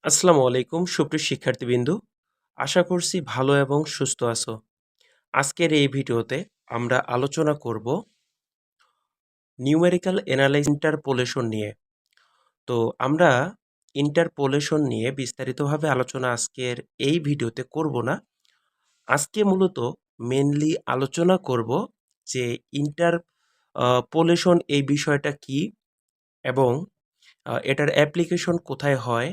আসসালামু আলাইকুম সুপ্রিয় শিক্ষার্থীবৃন্দু। আশা করছি ভালো এবং সুস্থ আছো। আজকের এই ভিডিওতে আমরা আলোচনা করব নিউমেরিক্যাল অ্যানালাইসিস ইন্টারপোলেশন নিয়ে। তো আমরা ইন্টারপোলেশন নিয়ে বিস্তারিতভাবে আলোচনা আজকের এই ভিডিওতে করব না। আজকে মূলত মেইনলি আলোচনা করব যে পোলেশন এই বিষয়টা কি এবং এটার অ্যাপ্লিকেশন কোথায় হয়।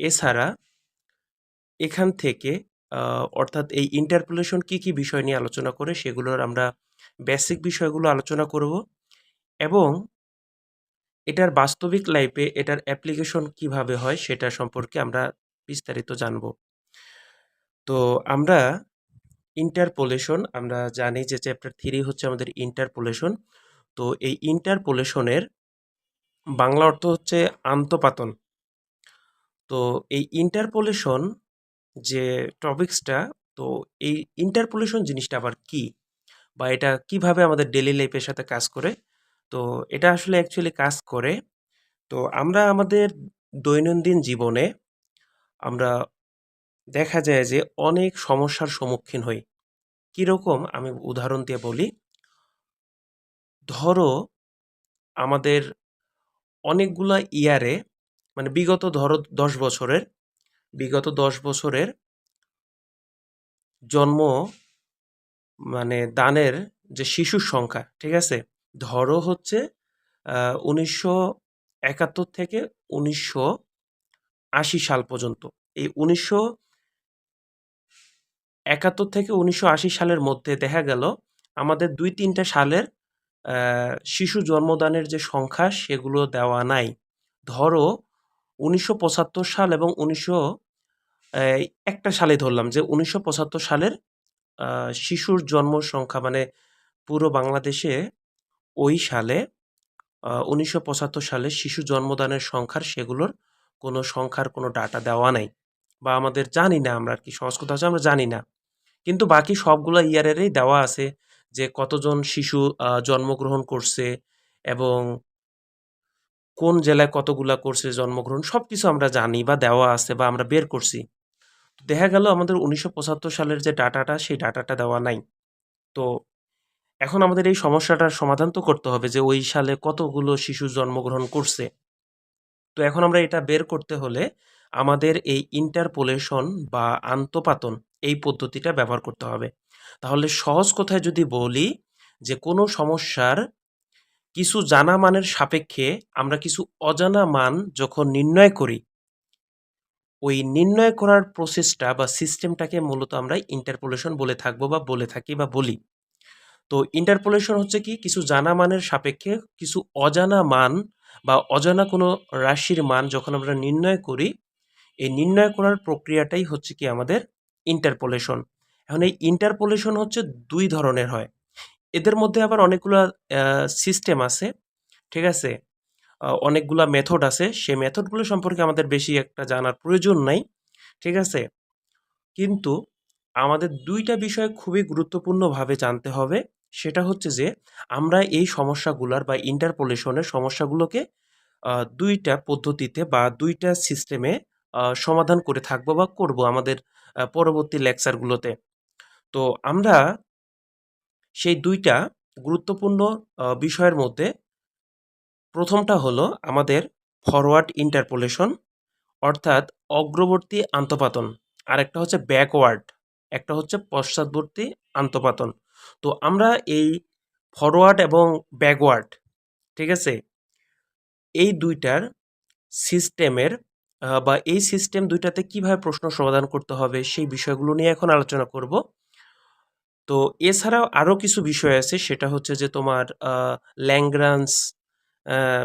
এছাড়া এখান থেকে অর্থাৎ এই ইন্টারপোলেশন কি বিষয় নিয়ে আলোচনা করে সেগুলোর আমরা বেসিক বিষয়গুলো আলোচনা করব এবং এটার বাস্তবিক লাইফে এটার অ্যাপ্লিকেশন কিভাবে হয় সেটা সম্পর্কে আমরা বিস্তারিত জানব। তো আমরা আমরা জানি যে চ্যাপ্টার 3 হচ্ছে আমাদের ইন্টারপোলেশন। তো এই ইন্টারপোলেশনের বাংলা অর্থ হচ্ছে আন্তঃপাতন। তো এই ইন্টারপোলেশন যে টপিক্সটা, তো এই ইন্টারপোলেশন জিনিসটা আবার কি বা এটা কিভাবে আমাদের ডেইলি লাইফের সাথে কাজ করে। তো এটা আসলে অ্যাকচুয়ালি কাজ করে। তো আমরা আমাদের দৈনন্দিন জীবনে আমরা দেখা যায় যে অনেক সমস্যার সম্মুখীন হই। কিরকম আমি উদাহরণ দিয়ে বলি। ধরো আমাদের অনেকগুলা ইয়ারে মানে ধরো 10 বছরের বিগত 10 বছরের জন্ম দানের যে শিশুর সংখ্যা, ঠিক আছে? ধরো হচ্ছে 1971 থেকে 1980 সাল পর্যন্ত। এই 1971 থেকে 1980 সালের মধ্যে দেখা গেল আমাদের 2-3টা সালের শিশু জন্মদানের যে সংখ্যা সেগুলো দেওয়া নাই। ধরো 1975 সাল এবং একটা সালে ধরলাম যে 1975 সালের শিশুর জন্ম সংখ্যা পুরো বাংলাদেশে ওই সালে 1975 সালে শিশু জন্মদানের সেগুলোর সংখ্যার কোনো ডাটা দেওয়া নাই বা আমাদের জানি না, আমরা আর কি সহজ কথা হচ্ছে আমরা জানি না। কিন্তু বাকি সবগুলো ইয়ারেরই দেওয়া আছে যে কতজন শিশু জন্মগ্রহণ করছে এবং কোন জেলায় কতগুলা করছে জন্মগ্রহণ, সবকিছু আমরা জানি বা দেওয়া আছে বা আমরা বের করছি। দেখা গেল আমাদের 1975 সালের যে ডাটাটা সেই ডাটাটা দেওয়া নাই। তো এখন আমাদের এই সমস্যাটার সমাধান তো করতে হবে যে ওই সালে কতগুলো শিশু জন্মগ্রহণ করছে। তো এখন আমরা এটা বের করতে হলে আমাদের এই ইন্টারপোলেশন বা আন্তঃপাতন এই পদ্ধতিটা ব্যবহার করতে হবে। তাহলে সহজ কথায় যদি বলি যে কোনো সমস্যার কিছু জানা মানের সাপেক্ষে আমরা কিছু অজানা মান যখন নির্ণয় করি, ওই নির্ণয় করার প্রসেসটা বা সিস্টেমটাকে মূলত আমরা ইন্টারপোলেশন বলে থাকবো বা বলে থাকি বা বলি। তো ইন্টারপোলেশন হচ্ছে কি, কিছু জানা মানের সাপেক্ষে কিছু অজানা মান বা অজানা কোনো রাশির মান যখন আমরা নির্ণয় করি, এই নির্ণয় করার প্রক্রিয়াটাই হচ্ছে কি আমাদের ইন্টারপোলেশন। এখন এই ইন্টারপোলেশন হচ্ছে 2 ধরনের হয়। এদের মধ্যে আবার অনেকগুলা সিস্টেম আছে, ঠিক আছে? অনেকগুলা মেথড আছে। সেই মেথডগুলো সম্পর্কে আমাদের বেশি একটা জানার প্রয়োজন নাই, ঠিক আছে? কিন্তু আমাদের 2টা বিষয় খুবই গুরুত্বপূর্ণভাবে জানতে হবে। সেটা হচ্ছে যে আমরা এই সমস্যাগুলার বা ইন্টারপোলেশনের সমস্যাগুলোকে 2টা পদ্ধতিতে বা 2টা সিস্টেমে সমাধান করে থাকবো বা করব আমাদের পরবর্তী লেকচারগুলোতে। তো আমরা সেই 2টা গুরুত্বপূর্ণ বিষয়ের মধ্যে ১ম টা হলো আমাদের ফরওয়ার্ড ইন্টারপোলেশন, অর্থাৎ অগ্রবর্তী আন্তঃপাতন। আরেকটা হচ্ছে ব্যাকওয়ার্ড, একটা হচ্ছে পশ্চাৎবর্তী আন্তঃপাতন। তো আমরা এই ফরওয়ার্ড এবং ব্যাকওয়ার্ড, ঠিক আছে, এই 2টার সিস্টেমের বা এই সিস্টেম 2টাতে কিভাবে প্রশ্ন সমাধান করতে হবে সেই বিষয়গুলো নিয়ে এখন আলোচনা করব। তো এছাড়াও আরও কিছু বিষয় আছে, সেটা হচ্ছে যে তোমার ল্যাগ্রাঞ্জ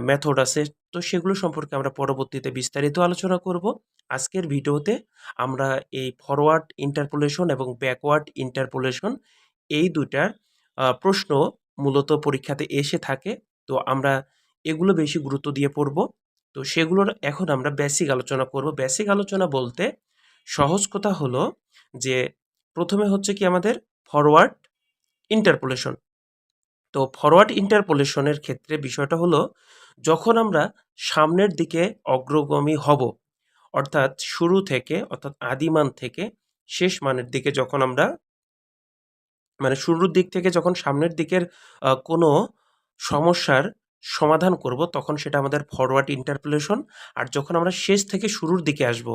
মেথড আছে। তো সেগুলো সম্পর্কে আমরা পরবর্তীতে বিস্তারিত আলোচনা করব। আজকের ভিডিওতে আমরা এই ফরওয়ার্ড ইন্টারপোলেশন এবং ব্যাকওয়ার্ড ইন্টারপোলেশন এই 2টার প্রশ্ন মূলত পরীক্ষাতে এসে থাকে। তো আমরা এগুলো বেশি গুরুত্ব দিয়ে পড়ব। তো সেগুলোর এখন আমরা বেসিক আলোচনা করব। বেসিক আলোচনা বলতে সহজ কথা হলো যে প্রথমে হচ্ছে কি আমাদের ফরওয়ার্ড ইন্টারপোলেশন। তো ফরওয়ার্ড ইন্টারপোলেশনের ক্ষেত্রে বিষয়টা হলো, যখন আমরা সামনের দিকে অগ্রগামী হব, অর্থাৎ শুরু থেকে অর্থাৎ আদি মান থেকে শেষ মানের দিকে যখন আমরা মানে শুরুর দিক থেকে যখন সামনের দিকের কোনো সমস্যার সমাধান করব তখন সেটা আমাদের ফরওয়ার্ড ইন্টারপোলেশন। আর যখন আমরা শেষ থেকে শুরুর দিকে আসব,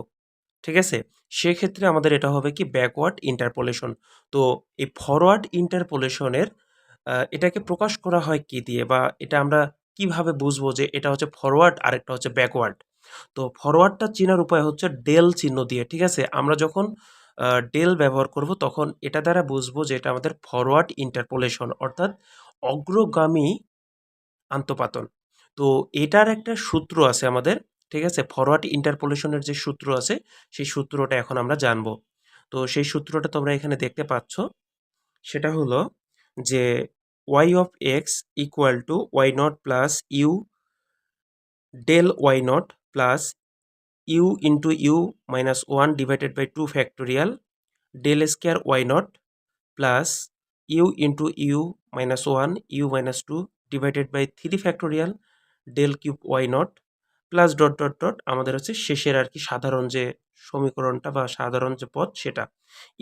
ঠিক আছে? সেক্ষেত্রে আমাদের এটা হবে কি ব্যাকওয়ার্ড ইন্টারপোলেশন। তো এই ফরওয়ার্ড ইন্টারপোলেশনের এটাকে প্রকাশ করা হয় কি দিয়ে? বা এটা আমরা কিভাবে বুঝবো যে এটা হচ্ছে ফরওয়ার্ড আর একটা হচ্ছে ব্যাকওয়ার্ড? তো ফরওয়ার্ডটা চেনার উপায় হচ্ছে ডেল চিহ্ন দিয়ে, ঠিক আছে? আমরা যখন ডেল ব্যবহার করব তখন এটা দ্বারা বুঝবো যে এটা আমাদের ফরওয়ার্ড ইন্টারপোলেশন অর্থাৎ অগ্রগামী আন্তঃপাতন। তো এটার একটা সূত্র আছে আমাদের, ঠিক আছে? ফরওয়ার্ড ইন্টারপোলেশনের যে সূত্র আছে সেই সূত্রটা এখন আমরা জানবো। তো সেই সূত্রটা তোমরা এখানে দেখতে পাচ্ছ। সেটা হলো যে y of x equal to y naught plus u del y naught plus u into u minus 1 divided by 2 factorial del square y naught plus u into u minus 1 u minus 2 divided by 3 factorial del cube y naught plus dot dot dot আমাদের হচ্ছে শেষের আর কি সাধারণ যে সমীকরণটা বা সাধারণ যে পদ সেটা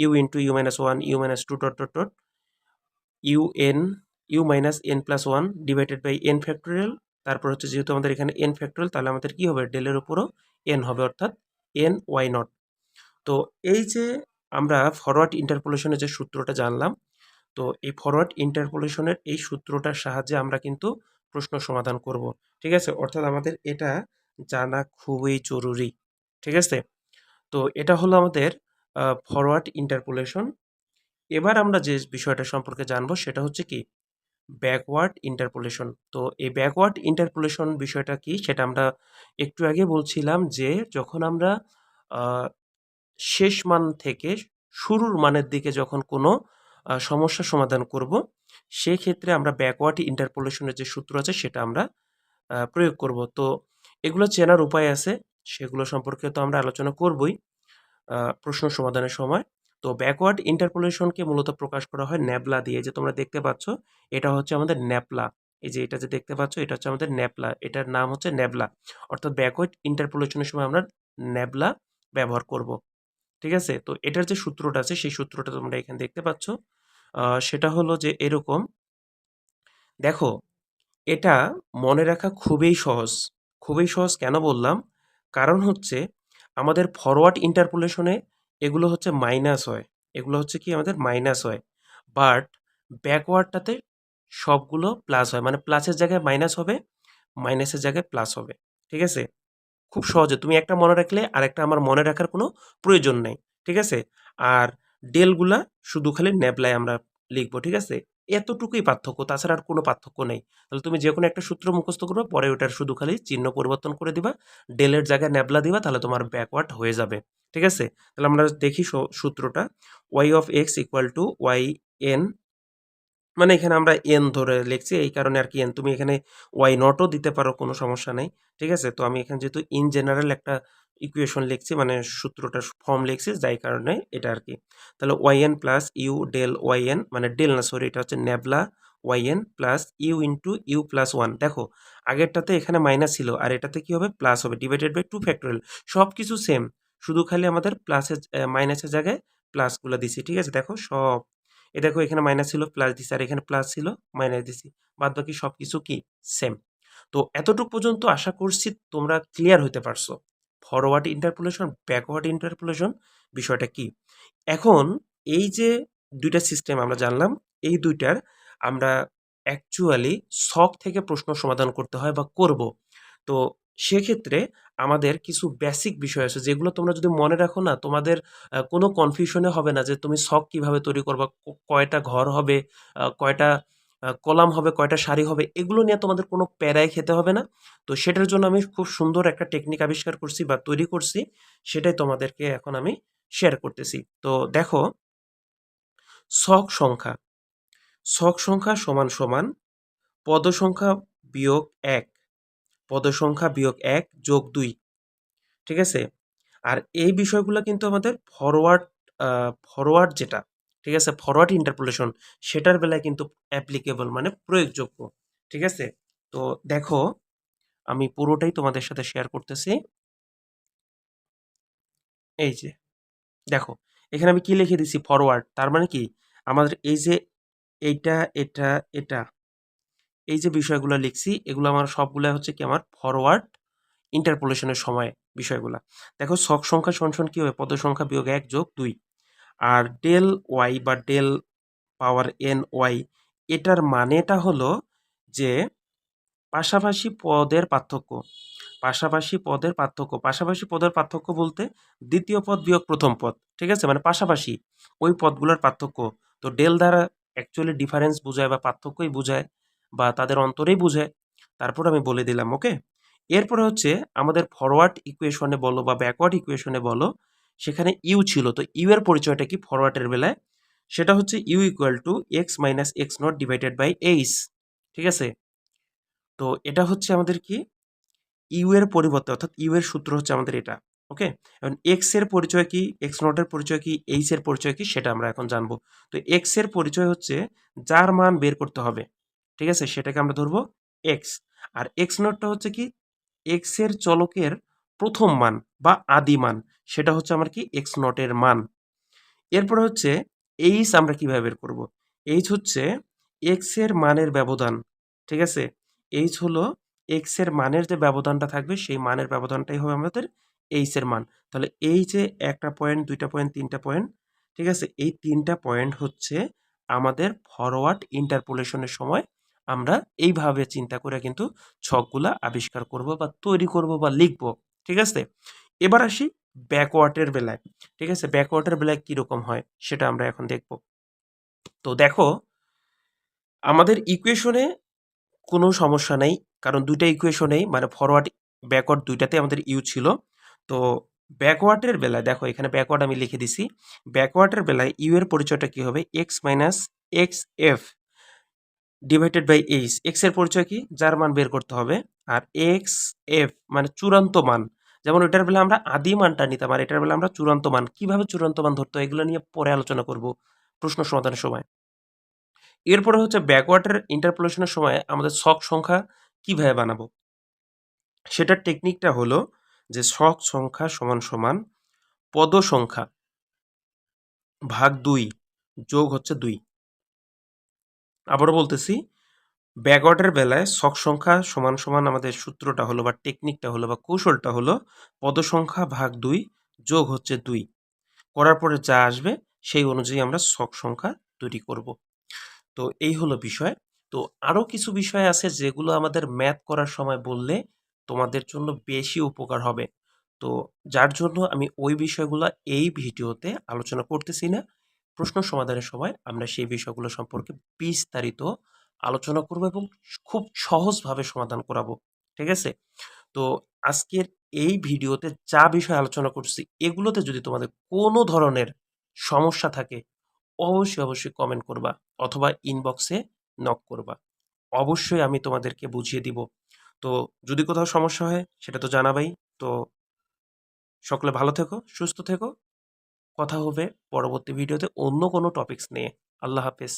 u into u minus one u minus two dot dot dot u n u minus n plus one divided by n factorial. তারপর হচ্ছে যেহেতু আমাদের এখানে এন ফ্যাক্টোরিয়াল তাহলে আমাদের কি হবে ডেলের উপরও এন হবে অর্থাৎ এন ওয়াই নট। তো এই যে আমরা ফরওয়ার্ড ইন্টারপোলেশনের যে সূত্রটা জানলাম, তো এই ফরওয়ার্ড ইন্টারপোলেশনের এই সূত্রটার সাহায্যে আমরা কিন্তু প্রশ্ন সমাধান করব, ঠিক আছে? অর্থাৎ আমাদের এটা জানা খুবই জরুরি, ঠিক আছে? তো এটা হলো আমাদের ফরওয়ার্ড ইন্টারপোলেশন। এবার আমরা যে বিষয়টা সম্পর্কে জানবো সেটা হচ্ছে কি ব্যাকওয়ার্ড ইন্টারপোলেশন। তো এই ব্যাকওয়ার্ড ইন্টারপোলেশন বিষয়টা কি সেটা আমরা একটু আগে বলছিলাম যে যখন আমরা আহ, শেষ মান থেকে শুরুর মানের দিকে যখন কোনো সমস্যা সমাধান করব সেক্ষেত্রে আমরা ব্যাকওয়ার্ড ইন্টারপোলেশনের যে সূত্র আছে সেটা আমরা প্রয়োগ করব। তো এগুলো চেনার উপায় আছে, সেগুলো সম্পর্কে তো আমরা আলোচনা করবই প্রশ্ন সমাধানের সময়। তো ব্যাকওয়ার্ড ইন্টারপোলেশনকে মূলত প্রকাশ করা হয় ন্যাবলা দিয়ে, যে তোমরা দেখতে পাচ্ছ এটা হচ্ছে আমাদের ন্যাপলা। এই যে এটা যে দেখতে পাচ্ছ এটা হচ্ছে আমাদের ন্যাপলা, এটার নাম হচ্ছে ন্যাবলা। অর্থাৎ ব্যাকওয়ার্ড ইন্টারপোলেশনের সময় আমরা ন্যাবলা ব্যবহার করব, ঠিক আছে? তো এটার যে সূত্রটা আছে সেই সূত্রটা তোমরা এখানে দেখতে পাচ্ছ। সেটা হলো যে এরকম, দেখো এটা মনে রাখা খুবই সহজ। খুবই সহজ কেন বললাম? কারণ হচ্ছে আমাদের ফরওয়ার্ড ইন্টারপোলেশনে এগুলো হচ্ছে মাইনাস হয়। এগুলো হচ্ছে কি আমাদের মাইনাস হয়। বাট ব্যাকওয়ার্ডটাতে সবগুলো প্লাস হয়। মানে প্লাসের জায়গায় মাইনাস হবে, মাইনাসের জায়গায় প্লাস হবে। ঠিক আছে? খুব সহজে তুমি একটা মনে রাখলে আরেকটা আমার মনে রাখার কোনো প্রয়োজন নেই। ঠিক আছে? আর ডেলগুলা শুধু খালি ন্যাবলায় আমরা লিখবো। ঠিক আছে? এতটুকুই পার্থক্য, তাছাড়া আর কোনো পার্থক্য নেই। তাহলে তুমি যে কোনো একটা সূত্র মুখস্থ করবে, পরে ওটার শুধু খালি চিহ্ন পরিবর্তন করে দিবা, ডেলের জায়গায় ন্যাবলা দিবা, তাহলে তোমার ব্যাকওয়ার্ড হয়ে যাবে। ঠিক আছে? তাহলে আমরা দেখি সূত্রটা y of x equal to y n, মানে এখানে আমরা এন ধরে লিখছি এই কারণে আর কি এন, তুমি এখানে ওয়াই নটও দিতে পারো, কোনো সমস্যা নেই। ঠিক আছে? তো আমি এখানে যেহেতু ইন জেনারেল একটা ইকুয়েশন লিখছি, মানে সূত্রটার ফর্ম লিখছি, যাই কারণে এটা আর কি। তাহলে y n plus u del y n, মানে ডেল না সরি, এটা হচ্ছে nabla y n plus u into u plus one. দেখো আগেরটাতে এখানে মাইনাস ছিল আর এটাতে কি হবে প্লাস হবে, ডিভাইডেড বাই টু ফ্যাক্টোরিয়াল। সব কিছু সেম, শুধু খালি আমাদের প্লাসের মাইনাসের জায়গায় প্লাসগুলো দিছি। ঠিক আছে? দেখো সব, এ দেখো এখানে মাইনাস ছিল প্লাস দিছি, আর এখানে প্লাস ছিল মাইনাস দিছি, বাদ বাকি সবকিছু কি সেম। তো এতটুকু পর্যন্ত আশা করছি তোমরা ক্লিয়ার হতে পারছো ফরওয়ার্ড ইন্টারপোলেশন ব্যাকওয়ার্ড ইন্টারপোলেশন বিষয়টা কি। এখন এই যে দুইটা সিস্টেম আমরা জানলাম, এই দুইটার আমরা অ্যাকচুয়ালি ছক থেকে প্রশ্ন সমাধান করতে হয় বা করব। তো সেক্ষেত্রে আমাদের কিছু বেসিক বিষয় আছে যেগুলো তোমরা যদি মনে রাখো না, তোমাদের কোনো কনফিউশনে হবে না যে তুমি ছক কিভাবে তৈরি করবা, কয়টা ঘর হবে, কয়টা কলাম হবে, কয়টা সারি হবে, এগুলো নিয়ে তোমাদের কোনো প্যারাই খেতে হবে না। তো সেটার জন্য আমি খুব সুন্দর একটা টেকনিক আবিষ্কার করছি বা তৈরি করছি, সেটাই তোমাদেরকে এখন আমি শেয়ার করতেছি। তো দেখো, ছক সংখ্যা, ছক সংখ্যা সমান সমান পদ সংখ্যা বিয়োগ এক, পদ সংখ্যা বিয়োগ এক যোগ দুই। ঠিক আছে? আর এই বিষয়গুলো কিন্তু আমাদের ফরওয়ার্ড যেটা, ঠিক আছে, ফরওয়ার্ড ইন্টারপোলেশন সেটার বেলায় কিন্তু অ্যাপ্লিকেবল, মানে প্রয়োগযোগ্য। ঠিক আছে? তো দেখো আমি পুরোটাই তোমাদের সাথে শেয়ার করতেছি। এই যে দেখো, এখানে আমি কি লিখে দিছি ফরওয়ার্ড, তার মানে কি আমাদের এই যে এইটা এটা এটা এই যে বিষয়গুলো লিখছি এগুলো আমার সবগুলো হচ্ছে কি আমার ফরওয়ার্ড ইন্টারপোলেশনের সময় বিষয়গুলা। দেখো ছক সংখ্যা সমান কি হবে, পদ সংখ্যা বিয়োগ 1 যোগ 2। আর ডেল ওয়াই বা ডেল পাওয়ার এন ওয়াই, এটার মানেটা হলো যে পাশাপাশি পদের পার্থক্য। পাশাপাশি পদের পার্থক্য বলতে দ্বিতীয় পদ বিয়োগ প্রথম পদ, ঠিক আছে, মানে পাশাপাশি ওই পদগুলোর পার্থক্য। তো ডেল দ্বারা অ্যাকচুয়ালি ডিফারেন্স বোঝায় বা পার্থক্যই বোঝায় বা তাদের অন্তরেই বোঝায়। তারপর আমি বলে দিলাম, ওকে। এরপরে হচ্ছে আমাদের ফরওয়ার্ড ইকুয়েশনে বলো বা ব্যাকওয়ার্ড ইকুয়েশনে বলো, সেখানে ইউ ছিল, তো ইউ এর পরিচয়টা কি ফরওয়ার্ডের বেলায়, সেটা হচ্ছে u equal to x minus x not divided by h, ঠিক আছে। তো এটা হচ্ছে আমাদের কি ইউ এর পরিবর্তে, অর্থাৎ ইউ এর সূত্র হচ্ছে আমাদের এটা, ওকে। এখন এক্স এর পরিচয় কি, এক্স নট এর পরিচয় কি, এইচ এর পরিচয় কি, সেটা আমরা এখন জানবো। তো এক্স এর পরিচয় হচ্ছে যার মান বের করতে হবে, ঠিক আছে, সেটাকে আমরা ধরবো এক্স। আর এক্স নটটা হচ্ছে কি এক্স এর চলকের প্রথম মান বা আদি মান, সেটা হচ্ছে আমার কি এক্স নটের মান। এরপরে হচ্ছে এইচ আমরা কিভাবে বের করব, এইচ হচ্ছে এক্স এর মানের ব্যবধান, ঠিক আছে। এইচ হলো এক্স এর মানের যে ব্যবধানটা থাকবে সেই মানের ব্যবধানটাই হবে আমাদের এইচ এর মান। তাহলে এই যে একটা পয়েন্ট, দুইটা পয়েন্ট, তিনটা পয়েন্ট, ঠিক আছে, এই তিনটা পয়েন্ট হচ্ছে আমাদের ফরওয়ার্ড ইন্টারপোলেশনের সময় আমরা এইভাবে চিন্তা করে কিন্তু ছকগুলা আবিষ্কার করব বা তৈরি করব বা লিখব, ঠিক আছে। এবার আসি ব্যাকওয়ার্ডের বেলায়, ঠিক আছে, ব্যাকওয়ার্ডের বেলায় কীরকম হয় সেটা আমরা এখন দেখব। তো দেখো আমাদের ইকুয়েশনে কোনো সমস্যা নেই, কারণ দুইটা ইকুয়েশনেই মানে ফরওয়ার্ড ব্যাকওয়ার্ড দুইটাতে আমাদের ইউ ছিল। তো ব্যাকওয়ার্ডের বেলায় দেখো এখানে ব্যাকওয়ার্ড আমি লিখে দিছি, ব্যাকওয়ার্ডের বেলায় ইউ এর পরিচয়টা কি হবে, x minus x f divided by h. X এর পরিচয় কি, যার মান বের করতে হবে। আর এক্স এফ মানে চূড়ান্ত মান, যেমন এটার বেলা আমরা আদি মানটা নিতাম আর এটার বেলা আমরা চূড়ান্ত মান, কিভাবে চূড়ান্ত মান ধরতে হয় এগুলো নিয়ে পরে আলোচনা করব প্রশ্ন সমাধানের সময়। এরপরে হচ্ছে ব্যাকওয়ার্ডের ইন্টারপোলেশনের সময় আমাদের ছক সংখ্যা কিভাবে বানাবো, সেটার টেকনিকটা হলো যে ছক সংখ্যা সমান সমান পদ সংখ্যা ভাগ 2 যোগ হচ্ছে 2। আবারও বলতেছি, ব্যাকওয়ার্ডের বেলায় ছক সংখ্যা সমান সমান আমাদের সূত্রটা হলো বা টেকনিকটা হলো বা কৌশলটা হলো পদ সংখ্যা ভাগ 2 যোগ হচ্ছে 2, করার পরে যা আসবে সেই অনুযায়ী আমরা ছক সংখ্যা তৈরি করব। তো এই হলো বিষয়। তো আরও কিছু বিষয় আছে যেগুলো আমাদের ম্যাথ করার সময় বললে তোমাদের জন্য বেশি উপকার হবে। তো যার জন্য আমি ওই বিষয়গুলো এই ভিডিওতে আলোচনা করতেছি না। প্রশ্ন সমাধানের সময় আমরা সেই বিষয়গুলো সম্পর্কে বিস্তারিত আলোচনা করব এবং খুব সহজভাবে সমাধান করাবো, ঠিক আছে। তো আজকের এই ভিডিওতে যা বিষয় আলোচনা করছি এগুলোতে যদি তোমাদের কোনো ধরনের সমস্যা থাকে অবশ্যই কমেন্ট করবা অথবা ইনবক্সে নক করবা, অবশ্যই আমি তোমাদেরকে বুঝিয়ে দিব। তো যদি কোথাও সমস্যা হয় সেটা তো জানাবাই। তো সকলে ভালো থেকো, সুস্থ থেকো, কথা হবে পরবর্তী ভিডিওতে অন্য কোনো টপিকস নিয়ে। আল্লাহ হাফেজ।